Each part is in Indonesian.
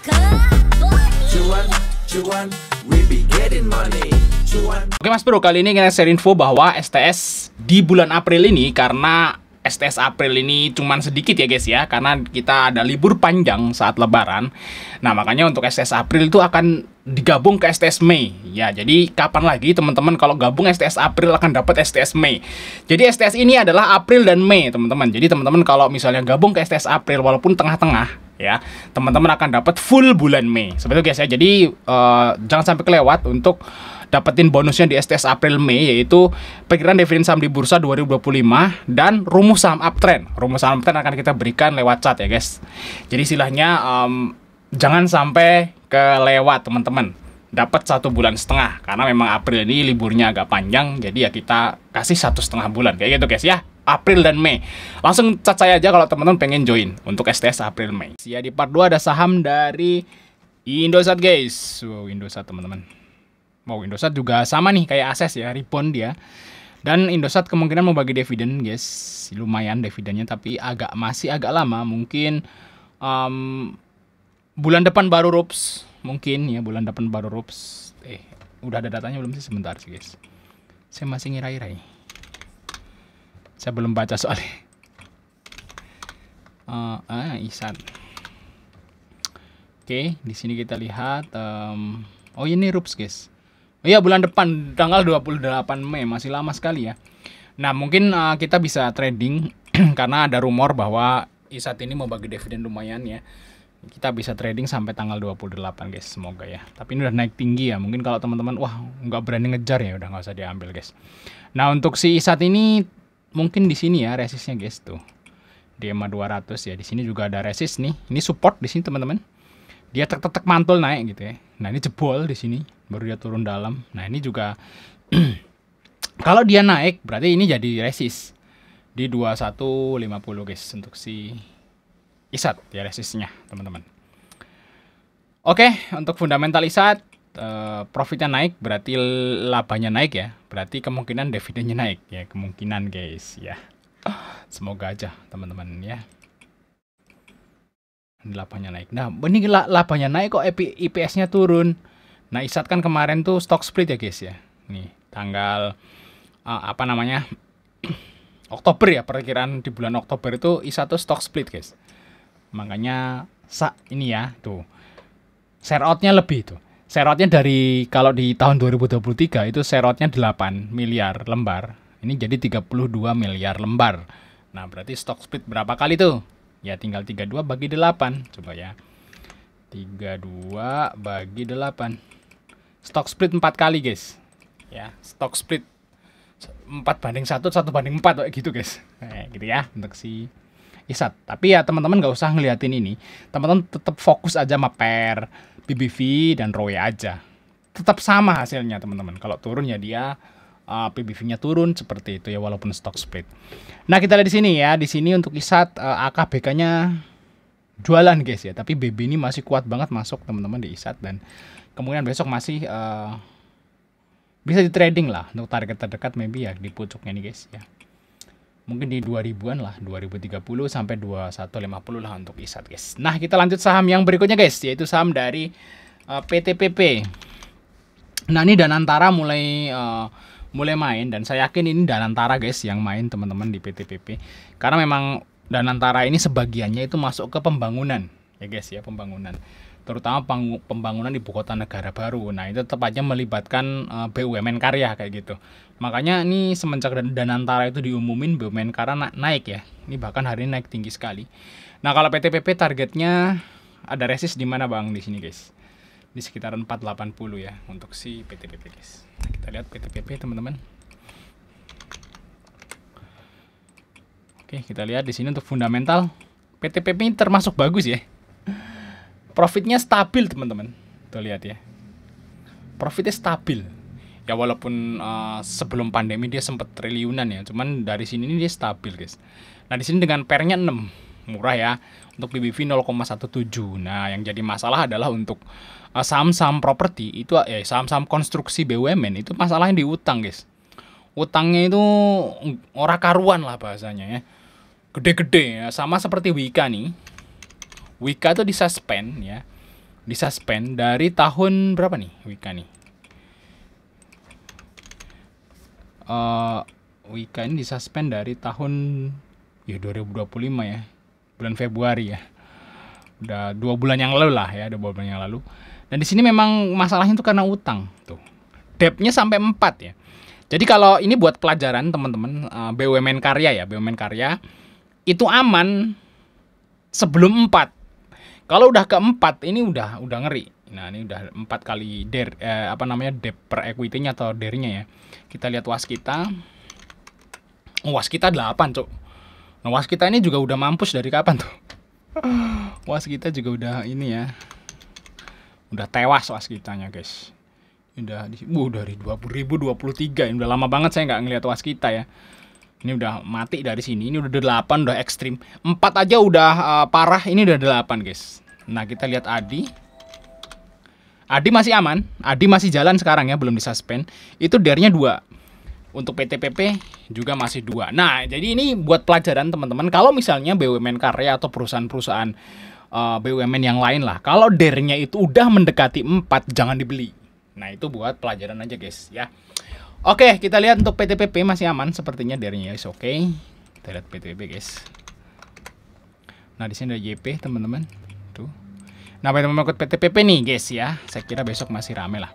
Cuan, cuan, we be getting money. Cuan. Oke Mas Bro, kali ini kita share info bahwa STS di bulan April ini, karena STS April ini cuman sedikit ya guys ya, karena kita ada libur panjang saat lebaran. Nah makanya untuk STS April itu akan digabung ke STS Mei. Ya jadi kapan lagi teman-teman kalau gabung STS April akan dapat STS Mei. Jadi STS ini adalah April dan Mei teman-teman. Jadi teman-teman kalau misalnya gabung ke STS April walaupun tengah-tengah ya, teman-teman akan dapat full bulan Mei. Seperti itu guys ya. Jadi jangan sampai kelewat untuk dapetin bonusnya di STS April Mei, yaitu perkiraan dividen saham di bursa 2025 dan rumus saham uptrend. Rumus saham uptrend akan kita berikan lewat chat ya guys. Jadi istilahnya jangan sampai kelewat teman-teman. Dapat 1,5 bulan karena memang April ini liburnya agak panjang, jadi ya kita kasih 1,5 bulan kayak gitu guys ya. April dan Mei. Langsung chat saya aja kalau teman-teman pengen join untuk STS April Mei. Ya di part 2 ada saham dari Indosat guys. Wow, Indosat teman-teman. Mau Indosat juga sama nih kayak Ases ya, rebound dia. Dan Indosat kemungkinan mau bagi dividen guys. Lumayan dividennya tapi masih agak lama. Mungkin bulan depan baru RUPS. Mungkin ya bulan depan baru RUPS. Udah ada datanya belum sih? Sebentar sih guys. Saya masih ngira-ngira. Saya belum baca soalnya. ISAT. Oke, di sini kita lihat. Oh ini RUPS guys. Iya bulan depan tanggal 28 Mei, masih lama sekali ya. Nah mungkin kita bisa trading karena ada rumor bahwa ISAT ini mau bagi dividen lumayan ya. Kita bisa trading sampai tanggal 28 guys, semoga ya. Tapi ini udah naik tinggi ya, mungkin kalau teman-teman wah nggak berani ngejar ya udah nggak usah diambil guys. Nah untuk si ISAT ini mungkin di sini ya resistnya guys tuh. Di EMA 200 ya, di sini juga ada resist nih. Ini support di sini teman-teman. Dia tek mantul naik gitu ya. Nah ini jebol di sini, baru dia turun dalam. Nah ini juga kalau dia naik berarti ini jadi resist di 2150 guys untuk si ISAT ya resistnya teman-teman. Oke, untuk fundamental ISAT profitnya naik berarti labanya naik ya. Berarti kemungkinan dividennya naik ya, kemungkinan guys ya. Semoga aja teman-teman ya. Labanya naik. Nah, ini labanya naik kok IPS-nya turun. Nah, ISAT kan kemarin tuh stock split ya, guys ya. Nih, tanggal Oktober ya, perkiraan di bulan Oktober itu ISAT tuh stock split, guys. Makanya ini ya, tuh. Share out-nya lebih tuh. Share out-nya dari kalau di tahun 2023 itu share out-nya 8 miliar lembar. Ini jadi 32 miliar lembar. Nah, berarti stock split berapa kali tuh? Ya tinggal 32 bagi 8. Coba ya. 32 bagi 8. Stock split 4 kali guys. Ya, stock split 4/1, 1/4 gitu guys. Gitu ya untuk si ISAT. Tapi ya teman-teman nggak usah ngeliatin ini. Teman-teman tetap fokus aja sama PER, PBV dan ROE aja. Tetap sama hasilnya teman-teman. Kalau turun ya dia PBV-nya turun seperti itu ya walaupun stock split. Nah, kita lihat di sini ya. Di sini untuk ISAT AKBK-nya jualan guys ya, tapi BB ini masih kuat banget masuk teman-teman di ISAT dan kemungkinan besok masih bisa di trading lah untuk target terdekat maybe ya di pucuknya nih guys ya. Mungkin di 2000-an lah, 2030 sampai 2150 lah untuk ISAT guys. Nah, kita lanjut saham yang berikutnya guys, yaitu saham dari PTPP. Nah, ini Danantara mulai main dan saya yakin ini Danantara guys yang main teman-teman di PTPP. Karena memang Danantara ini sebagiannya itu masuk ke pembangunan ya guys ya, pembangunan. Terutama pembangunan ibu kota negara baru. Nah, itu tetap aja melibatkan BUMN karya kayak gitu. Makanya ini semenjak Danantara itu diumumin BUMN karya naik ya. Ini bahkan hari ini naik tinggi sekali. Nah, kalau PTPP targetnya ada resist di mana Bang di sini guys? Di sekitar 480 ya untuk si PTPP guys. Nah, kita lihat PTPP teman-teman. Oke, kita lihat di sini untuk fundamental PTPP ini termasuk bagus ya. Profitnya stabil teman-teman. Tuh lihat ya. Profitnya stabil. Ya walaupun sebelum pandemi dia sempat triliunan ya, cuman dari sini ini dia stabil guys. Nah, di sini dengan PER-nya 6, murah ya. Untuk PBV 0,17. Nah, yang jadi masalah adalah untuk saham-saham properti itu saham-saham konstruksi BUMN itu masalahnya di utang guys. Utangnya itu ora karuan lah bahasanya ya. Gede-gede ya, sama seperti Wika nih. Wika itu disuspend ya. disuspend dari tahun berapa nih Wika nih? Wika ini disuspend dari tahun 2025 ya, bulan Februari ya. Udah 2 bulan yang lalu lah ya, 2 bulan yang lalu. Dan di sini memang masalahnya itu karena utang tuh. Debt-nya sampai 4 ya. Jadi kalau ini buat pelajaran teman-teman, BUMN karya ya, BUMN karya itu aman sebelum 4. Kalau udah ke 4 ini udah ngeri. Nah, ini udah 4 kali debt per equity-nya atau DER-nya ya. Kita lihat waskita. Waskita 8, Cuk. Nah, waskita ini juga udah mampus dari kapan tuh? Waskita juga udah ini ya. Udah tewas waskitanya, guys. Udah dari 20.023. Ini udah lama banget saya nggak ngeliat waskita ya. Ini udah mati dari sini. Ini udah 8, udah ekstrim. 4 aja udah parah. Ini udah 8, guys. Nah, kita lihat Adi. Adi masih aman. Adi masih jalan sekarang ya, belum disuspend. Itu DER-nya 2. Untuk PTPP juga masih 2. Nah, jadi ini buat pelajaran teman-teman. Kalau misalnya BUMN karya atau perusahaan-perusahaan BUMN yang lain lah, kalau DER-nya itu udah mendekati 4, jangan dibeli. Nah, itu buat pelajaran aja, guys ya. Oke, kita lihat untuk PTPP masih aman sepertinya DER-nya, guys. Oke. Kita lihat PTPP, guys. Nah, di sini ada YP, teman-teman. Tuh. Nah, teman-teman ikut PTPP nih, guys ya. Saya kira besok masih rame lah.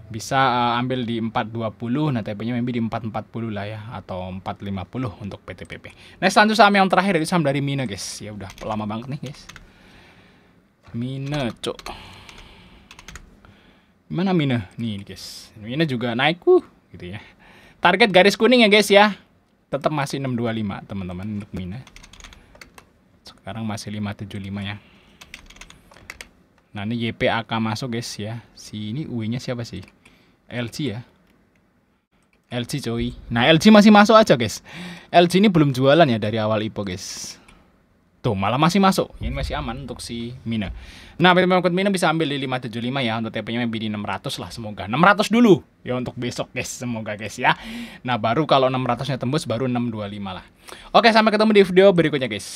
Bisa ambil di 420, nah TP-nya maybe di 440 lah ya, atau 450 untuk PTPP. Nah, selanjutnya saham yang terakhir dari saham dari Mina, guys. Ya udah lama banget nih, guys. Mina, Cuk. Mana Mina? Nih, guys. Mina juga naik gitu ya. Target garis kuning ya, guys ya. Tetap masih 625, teman-teman, untuk Mina. Sekarang masih 575 ya. Nah, ini YPAK masuk, guys ya. Si ini UI-nya siapa sih? LG ya. LG coy. Nah, LG masih masuk aja, guys. LG ini belum jualan ya dari awal IPO, guys. Tuh, malah masih masuk. Ini masih aman untuk si Mina. Nah, teman-teman Mina bisa ambil di 575 ya. Untuk TP-nya lebih di 600 lah, semoga. 600 dulu ya untuk besok, guys. Semoga, guys ya. Nah, baru kalau 600-nya tembus baru 625 lah. Oke, sampai ketemu di video berikutnya, guys.